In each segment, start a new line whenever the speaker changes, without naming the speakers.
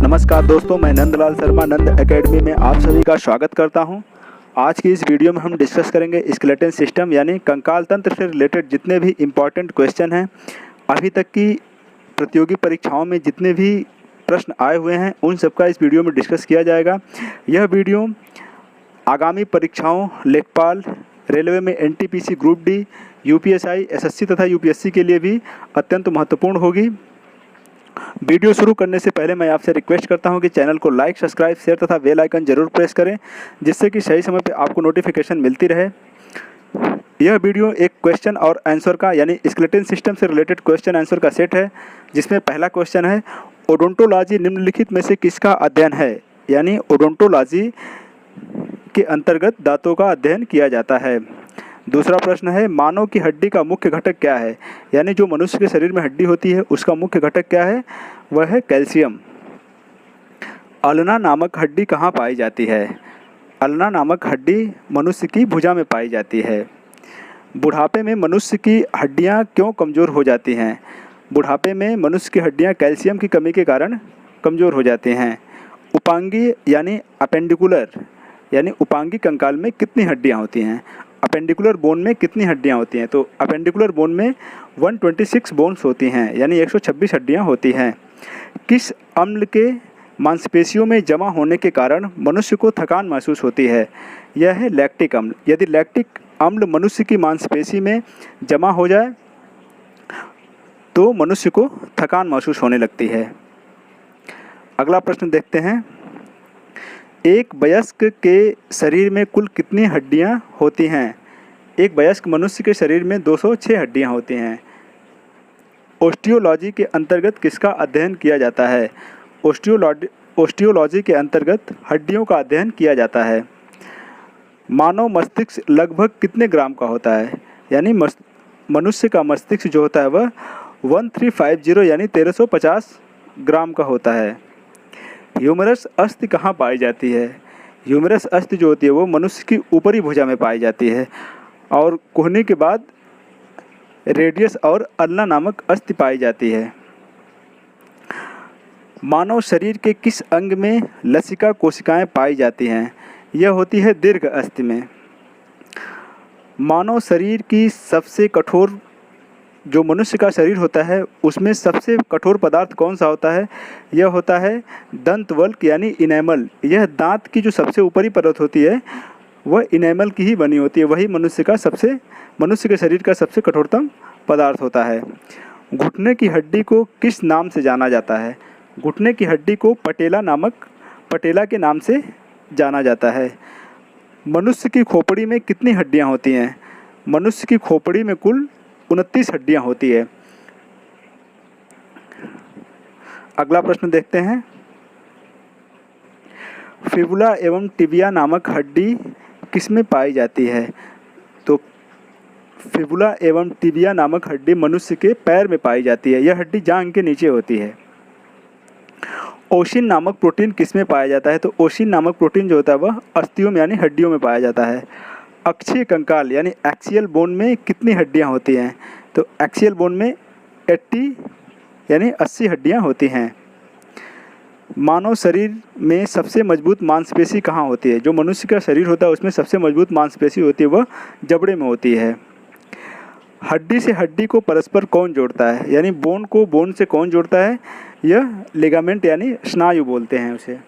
नमस्कार दोस्तों, मैं नंदलाल शर्मा नंद एकेडमी में आप सभी का स्वागत करता हूं। आज की इस वीडियो में हम डिस्कस करेंगे स्केलेटन सिस्टम यानी कंकाल तंत्र से रिलेटेड जितने भी इम्पॉर्टेंट क्वेश्चन हैं, अभी तक की प्रतियोगी परीक्षाओं में जितने भी प्रश्न आए हुए हैं उन सबका इस वीडियो में डिस्कस किया जाएगा। यह वीडियो आगामी परीक्षाओं लेखपाल, रेलवे में NTPC group D, UPSI, SSC तथा यूपीएससी के लिए भी अत्यंत महत्वपूर्ण होगी। वीडियो शुरू करने से पहले मैं आपसे रिक्वेस्ट करता हूं कि चैनल को लाइक, सब्सक्राइब, शेयर तथा बेल आइकन जरूर प्रेस करें, जिससे कि सही समय पर आपको नोटिफिकेशन मिलती रहे। यह वीडियो एक क्वेश्चन और आंसर का यानी स्केलेटन सिस्टम से रिलेटेड क्वेश्चन आंसर का सेट है, जिसमें पहला क्वेश्चन है ओडोंटोलॉजी निम्नलिखित में से किसका अध्ययन है। यानी ओडोंटोलॉजी के अंतर्गत दांतों का अध्ययन किया जाता है। दूसरा प्रश्न है मानव की हड्डी का मुख्य घटक क्या है। यानी जो मनुष्य के शरीर में हड्डी होती है उसका मुख्य घटक क्या है, वह है कैल्शियम। अल्ना नामक हड्डी कहाँ पाई जाती है। अल्ना नामक हड्डी मनुष्य की भुजा में पाई जाती है। बुढ़ापे में मनुष्य की हड्डियाँ क्यों कमज़ोर हो जाती हैं। बुढ़ापे में मनुष्य की हड्डियाँ कैल्शियम की कमी के कारण कमज़ोर हो जाती हैं। उपांगी यानी अपेंडिकुलर यानी उपांगी कंकाल में कितनी हड्डियाँ होती हैं। अपेंडिकुलर बोन में कितनी हड्डियाँ होती हैं। तो अपेंडिकुलर बोन में 126 बोन्स होती हैं, यानी 126 हड्डियाँ होती हैं। किस अम्ल के मांसपेशियों में जमा होने के कारण मनुष्य को थकान महसूस होती है। यह है लैक्टिक अम्ल। यदि लैक्टिक अम्ल मनुष्य की मांसपेशी में जमा हो जाए तो मनुष्य को थकान महसूस होने लगती है। अगला प्रश्न देखते हैं, एक वयस्क के शरीर में कुल कितनी हड्डियां होती हैं। एक वयस्क मनुष्य के शरीर में 206 हड्डियां होती हैं। ओस्टियोलॉजी के अंतर्गत किसका अध्ययन किया जाता है। ओस्टियोलॉजी के अंतर्गत हड्डियों का अध्ययन किया जाता है। मानव मस्तिष्क लगभग कितने ग्राम का होता है। यानी मनुष्य का मस्तिष्क जो होता है वह 1350 यानी 1350 ग्राम का होता है। ह्यूमरस अस्थि कहाँ पाई जाती है। ह्यूमरस अस्थि जो होती है वो मनुष्य की ऊपरी भुजा में पाई जाती है और कोहनी के बाद रेडियस और अल्ना नामक अस्थि पाई जाती है। मानव शरीर के किस अंग में लसिका कोशिकाएं पाई जाती हैं। यह होती है दीर्घ अस्थि में। मानव शरीर की सबसे कठोर जो मनुष्य का शरीर होता है उसमें सबसे कठोर पदार्थ कौन सा होता है। यह होता है दंतवल्क यानी इनेमल। यह दांत की जो सबसे ऊपरी परत होती है वह इनेमल की ही बनी होती है। वही मनुष्य के शरीर का सबसे कठोरतम पदार्थ होता है। घुटने की हड्डी को किस नाम से जाना जाता है। घुटने की हड्डी को पटेला के नाम से जाना जाता है। मनुष्य की खोपड़ी में कितनी हड्डियाँ होती हैं। मनुष्य की खोपड़ी में कुल 29 हड्डियाँ होती है। अगला प्रश्न देखते हैं, फिबुला एवं टिबिया नामक हड्डी किसमें पाई जाती है। तो फिबुला एवं टिबिया नामक हड्डी मनुष्य के पैर में पाई जाती है। यह हड्डी जांघ के नीचे होती है। ओशिन नामक प्रोटीन किसमें पाया जाता है। तो ओशिन नामक प्रोटीन जो होता है वह अस्थियों में यानी हड्डियों में पाया जाता है। अक्षीय कंकाल यानी एक्सियल बोन में कितनी हड्डियां होती हैं। तो एक्सियल बोन में 80 यानी 80 हड्डियां होती हैं। मानव शरीर में सबसे मजबूत मांसपेशी कहाँ होती है। जो मनुष्य का शरीर होता है उसमें सबसे मजबूत मांसपेशी होती है वह जबड़े में होती है। हड्डी से हड्डी को परस्पर कौन जोड़ता है। यानी बोन को बोन से कौन जोड़ता है। यह लिगामेंट यानी स्नायु बोलते हैं उसे।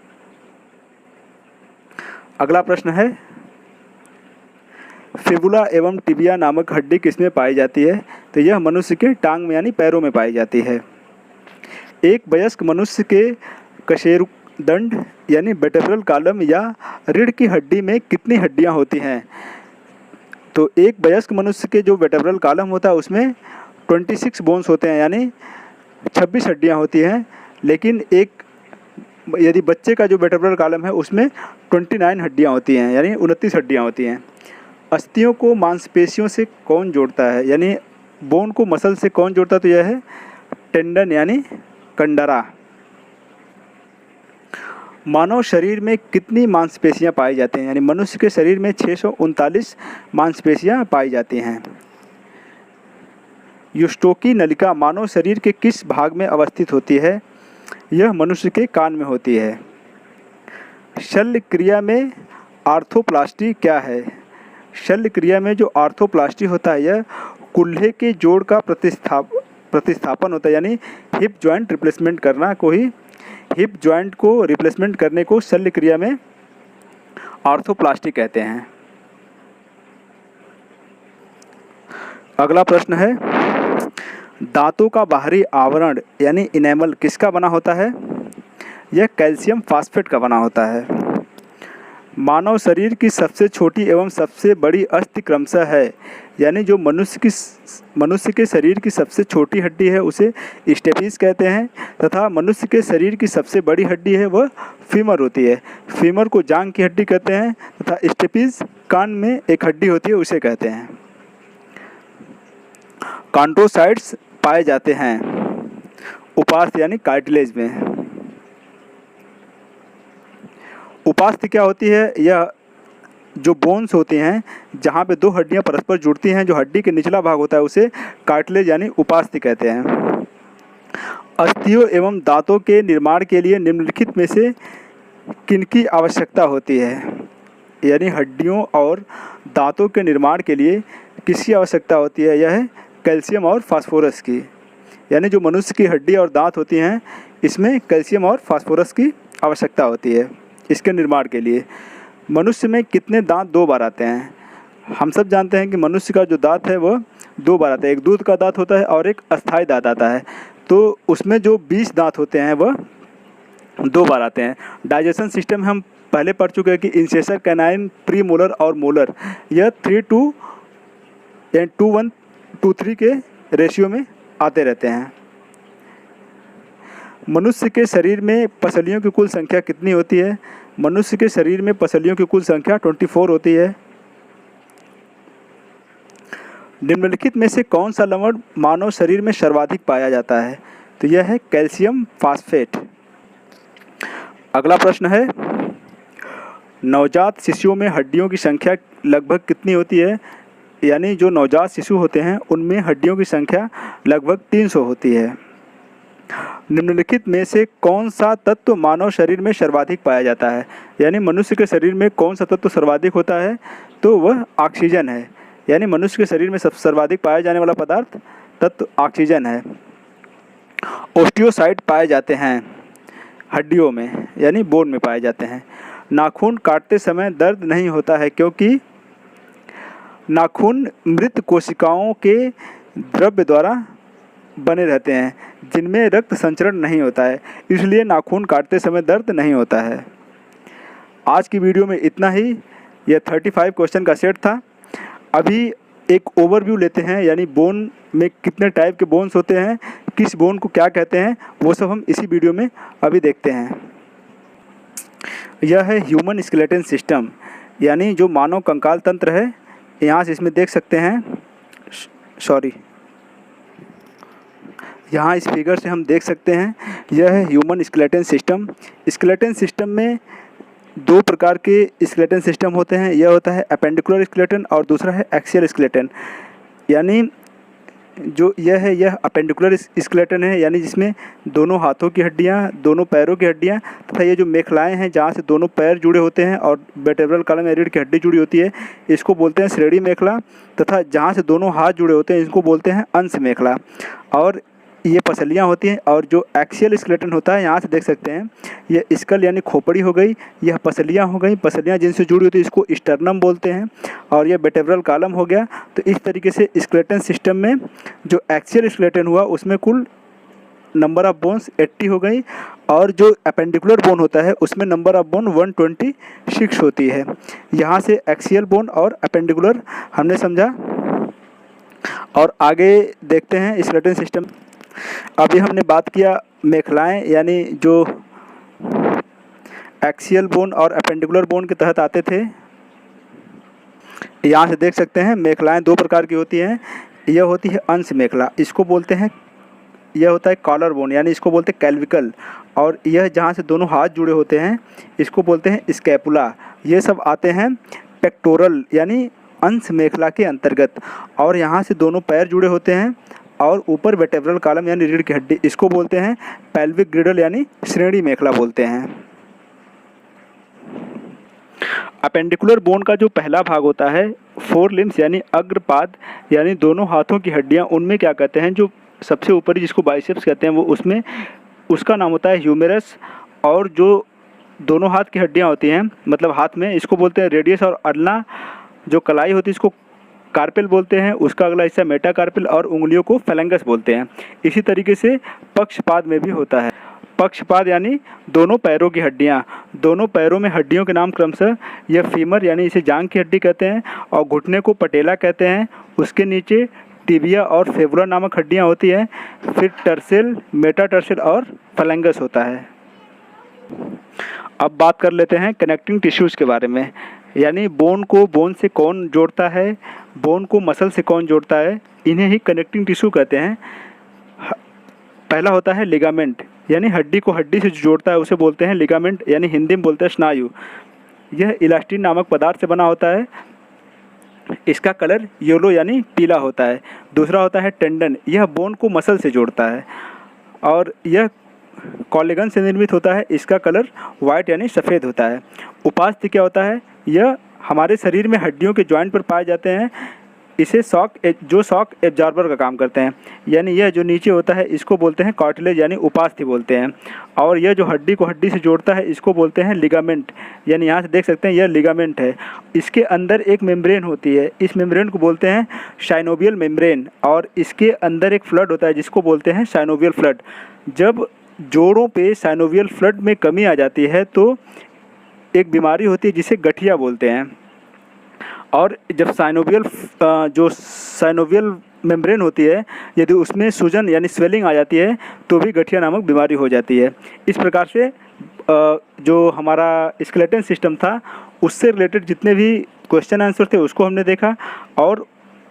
अगला प्रश्न है, फिबुला एवं टिबिया नामक हड्डी किसमें पाई जाती है। तो यह मनुष्य के टांग में यानी पैरों में पाई जाती है। एक वयस्क मनुष्य के कशेरुकदंड यानी वर्टेब्रल कॉलम या रीढ़ की हड्डी में कितनी हड्डियां होती हैं। तो एक वयस्क मनुष्य के जो वर्टेब्रल कॉलम होता है उसमें 26 बोन्स होते हैं यानी 26 हड्डियां होती हैं। लेकिन यदि बच्चे का जो वर्टेब्रल कॉलम है उसमें 29 हड्डियां होती हैं यानी 29 हड्डियां होती हैं। अस्थियों को मांसपेशियों से कौन जोड़ता है। यानी बोन को मसल से कौन जोड़ता है। तो यह है टेंडन यानी कंडरा। मानव शरीर में कितनी मांसपेशियां पाई जाती हैं। यानी मनुष्य के शरीर में 639 मांसपेशियां पाई जाती हैं। युष्टोकी नलिका मानव शरीर के किस भाग में अवस्थित होती है। यह मनुष्य के कान में होती है। शल्य क्रिया में आर्थोप्लास्टी क्या है? शल्य क्रिया में जो आर्थोप्लास्टी होता है यह कुल्हे के जोड़ का प्रतिस्थापन होता है, यानी हिप जॉइंट रिप्लेसमेंट करना को ही हिप जॉइंट को रिप्लेसमेंट करने को शल्य क्रिया में आर्थोप्लास्टी कहते हैं। अगला प्रश्न है, दांतों का बाहरी आवरण यानी इनेमल किसका बना होता है? यह कैल्शियम फास्फेट का बना होता है। मानव शरीर की सबसे छोटी एवं सबसे बड़ी अस्थि क्रमशः है, यानी जो मनुष्य के शरीर की सबसे छोटी हड्डी है उसे स्टेपिस कहते हैं, तथा मनुष्य के शरीर की सबसे बड़ी हड्डी है वह फीमर होती है। फीमर को जांघ की हड्डी कहते हैं तथा स्टेपिस कान में एक हड्डी होती है उसे कहते हैं। कॉन्ड्रोसाइट्स पाए जाते हैं उपास्थि यानी कार्टिलेज में। उपास्थि क्या होती है? यह जो बोन्स होते हैं जहाँ पे दो हड्डियाँ परस्पर जुड़ती हैं, जो हड्डी के निचला भाग होता है उसे कार्टिलेज यानी उपास्थि कहते हैं। अस्थियों एवं दांतों के निर्माण के लिए निम्नलिखित में से किनकी आवश्यकता होती है? यानी हड्डियों और दांतों के निर्माण के लिए किसकी आवश्यकता होती है? यह है कैल्शियम और फास्फोरस की। यानी जो मनुष्य की हड्डी और दांत होती हैं इसमें कैल्शियम और फास्फोरस की आवश्यकता होती है इसके निर्माण के लिए। मनुष्य में कितने दांत दो बार आते हैं? हम सब जानते हैं कि मनुष्य का जो दांत है वह दो बार आता है। एक दूध का दांत होता है और एक अस्थायी दांत आता है। तो उसमें जो 20 दांत होते हैं वह दो बार आते हैं। डाइजेशन सिस्टम हम पहले पढ़ चुके हैं कि इंसेसर, कैनाइन, प्री मोलर और मोलर यह 3:1:3 के रेशियो में आते रहते हैं। मनुष्य के शरीर में पसलियों की कुल संख्या कितनी होती है? मनुष्य के शरीर में पसलियों की कुल संख्या 24 होती है। निम्नलिखित में से कौन सा लवण मानव शरीर में सर्वाधिक पाया जाता है? तो यह है कैल्शियम फास्फेट। अगला प्रश्न है, नवजात शिशुओं में हड्डियों की संख्या लगभग कितनी होती है? यानी जो नवजात शिशु होते हैं उनमें हड्डियों की संख्या लगभग 300 होती है। निम्नलिखित में से कौन सा तत्व मानव शरीर में सर्वाधिक पाया जाता है? यानी मनुष्य के शरीर में कौन सा तत्व सर्वाधिक होता है? तो वह ऑक्सीजन है। यानी मनुष्य के शरीर में सबसे सर्वाधिक पाया जाने वाला पदार्थ तत्व ऑक्सीजन है। ओस्टियोसाइट पाए जाते हैं हड्डियों में यानी बोन में पाए जाते हैं। नाखून काटते समय दर्द नहीं होता है क्योंकि नाखून मृत कोशिकाओं के द्रव्य द्वारा बने रहते हैं जिनमें रक्त संचरण नहीं होता है, इसलिए नाखून काटते समय दर्द नहीं होता है। आज की वीडियो में इतना ही। यह 35 क्वेश्चन का सेट था। अभी एक ओवरव्यू लेते हैं, यानी बोन में कितने टाइप के बोन्स होते हैं, किस बोन को क्या कहते हैं, वो सब हम इसी वीडियो में अभी देखते हैं। यह है ह्यूमन स्केलेटन सिस्टम, यानी जो मानव कंकाल तंत्र है। यहाँ से इसमें देख सकते हैं, यहाँ इस फिगर से हम देख सकते हैं यह है human skeleton system. Skeleton system में दो प्रकार के स्केलेटन सिस्टम होते हैं। यह होता है अपेंडिकुलर स्केलेटन और दूसरा है एक्सियल स्केलेटन। यानी जो यह अपेंडिकुलर स्केलेटन है, यानी जिसमें दोनों हाथों की हड्डियाँ, दोनों पैरों की हड्डियाँ तथा ये जो मेखलाएँ हैं जहाँ से दोनों पैर जुड़े होते हैं और वर्टेब्रल कॉलम या रीढ़ की हड्डी जुड़ी होती है, इसको बोलते हैं श्रेणी मेखला। तथा जहाँ से दोनों हाथ जुड़े होते हैं इसको बोलते हैं अंश मेखला। और ये पसलियाँ होती हैं। और जो एक्सियल स्केलेटन होता है, यहाँ से देख सकते हैं, यह स्कल यानी खोपड़ी हो गई, यह पसलियाँ हो गई, पसलियाँ जिनसे जुड़ी होती है इसको स्टर्नम बोलते हैं, और यह वर्टेब्रल कॉलम हो गया। तो इस तरीके से स्केलेटन सिस्टम में जो एक्सियल स्केलेटन हुआ उसमें कुल नंबर ऑफ बोन्स 80 हो गई, और जो अपेंडिकुलर बोन होता है उसमें नंबर ऑफ बोन 126 होती है। यहाँ से एक्सियल बोन और अपेंडिकुलर हमने समझा। और आगे देखते हैं स्केलेटन सिस्टम। अभी हमने बात किया मेखलाएँ, यानी जो एक्सियल बोन और अपेंडिकुलर बोन के तहत आते थे। यहाँ से देख सकते हैं मेखलाएँ दो प्रकार की होती हैं। यह होती है अंश मेखला, इसको बोलते हैं, यह होता है कॉलर बोन, यानी इसको बोलते हैं कैल्विकल। और यह जहाँ से दोनों हाथ जुड़े होते हैं इसको बोलते हैं स्कैपुला। ये सब आते हैं पेक्टोरल यानी अंश मेखला के अंतर्गत। और यहाँ से दोनों पैर जुड़े होते हैं और ऊपर वर्टेब्रल कॉलम यानी रीढ़ की हड्डी, इसको बोलते हैं पेल्विक ग्रिडल यानी श्रेणी मेखला बोलते हैं। अपेंडिकुलर बोन का जो पहला भाग होता है, फोर लिम्स यानी अग्रपाद यानी दोनों हाथों की हड्डियां, उनमें क्या कहते हैं, जो सबसे ऊपरी जिसको बाइसेप्स कहते हैं, वो उसमें उसका नाम होता है ह्यूमेरस। और जो दोनों हाथ की हड्डियां होती हैं मतलब हाथ में, इसको बोलते हैं रेडियस। और अल्ना जो कलाई होती है इसको कार्पेल बोलते हैं, उसका अगला हिस्सा मेटाकार्पेल, और उंगलियों को फेलेंगस बोलते हैं। इसी तरीके से पक्षपाद में भी होता है। पक्षपाद यानी दोनों पैरों की हड्डियां, दोनों पैरों में हड्डियों के नाम क्रमशः यह फीमर यानी इसे जांघ की हड्डी कहते हैं, और घुटने को पटेला कहते हैं। उसके नीचे टिबिया और फेबुला नामक हड्डियां होती हैं। फिर टर्सेल, मेटाटर्सेल और फेलेंगस होता है। अब बात कर लेते हैं कनेक्टिंग टिश्यूज़ के बारे में, यानी बोन को बोन से कौन जोड़ता है, बोन को मसल से कौन जोड़ता है, इन्हें ही कनेक्टिंग टिश्यू कहते हैं। पहला होता है लिगामेंट, यानी हड्डी को हड्डी से जोड़ता है, उसे बोलते हैं लिगामेंट, यानी हिंदी में बोलते हैं स्नायु। यह इलास्टिन नामक पदार्थ से बना होता है। इसका कलर येलो यानी पीला होता है। दूसरा होता है टेंडन, यह बोन को मसल से जोड़ता है, और यह कॉलेगन से निर्मित होता है। इसका कलर वाइट यानी सफ़ेद होता है। उपास्थि क्या होता है, यह हमारे शरीर में हड्डियों के जॉइंट पर पाए जाते हैं। इसे शॉक एब्जॉर्बर का काम करते हैं, यानी यह जो नीचे होता है इसको बोलते हैं कार्टिलेज यानी उपास्थि बोलते हैं। और यह जो हड्डी को हड्डी से जोड़ता है इसको बोलते हैं लिगामेंट, यानी यहाँ से देख सकते हैं यह लिगामेंट है। इसके अंदर एक मेम्ब्रेन होती है, इस मेम्ब्रेन को बोलते हैं साइनोवियल मेम्ब्रेन, और इसके अंदर एक फ्लड होता है जिसको बोलते हैं साइनोवियल फ्लड। जब जोड़ों पे साइनोवियल फ्लड में कमी आ जाती है तो एक बीमारी होती है जिसे गठिया बोलते हैं। और जब साइनोवियल मेम्ब्रेन होती है, यदि उसमें सूजन यानी स्वेलिंग आ जाती है तो भी गठिया नामक बीमारी हो जाती है। इस प्रकार से जो हमारा स्केलेटन सिस्टम था उससे रिलेटेड जितने भी क्वेश्चन आंसर थे उसको हमने देखा, और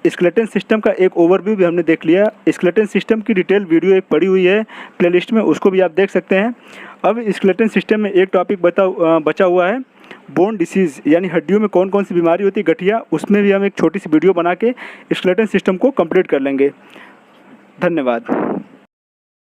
स्केलेटन सिस्टम का एक ओवरव्यू भी हमने देख लिया। स्केलेटन सिस्टम की डिटेल वीडियो एक पड़ी हुई है प्लेलिस्ट में, उसको भी आप देख सकते हैं। अब स्केलेटन सिस्टम में एक टॉपिक बचा हुआ है, बोन डिसीज़, यानी हड्डियों में कौन कौन सी बीमारी होती है, गठिया, उसमें भी हम एक छोटी सी वीडियो बना के स्केलेटन सिस्टम को कंप्लीट कर लेंगे। धन्यवाद।